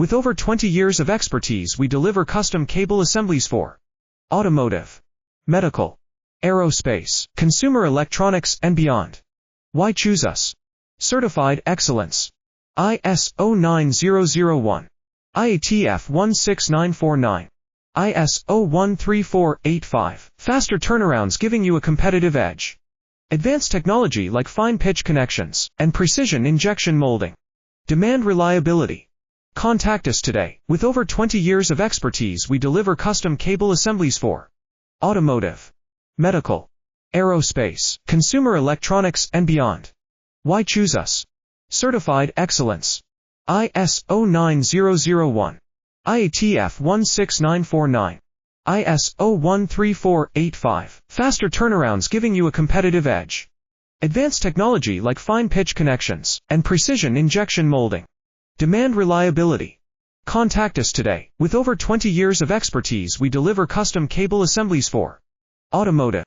With over 20 years of expertise, we deliver custom cable assemblies for automotive, medical, aerospace, consumer electronics, and beyond. Why choose us? Certified excellence. ISO 9001. IATF 16949. ISO 13485. Faster turnarounds giving you a competitive edge. Advanced technology like fine pitch connections and precision injection molding. Demand reliability. Contact us today. With over 20 years of expertise, we deliver custom cable assemblies for automotive, medical, aerospace, consumer electronics, and beyond. Why choose us? Certified excellence. ISO 9001. IATF 16949. ISO 13485. Faster turnarounds giving you a competitive edge. Advanced technology like fine pitch connections and precision injection molding. Demand reliability. Contact us today. With over 20 years of expertise, we deliver custom cable assemblies for automotive,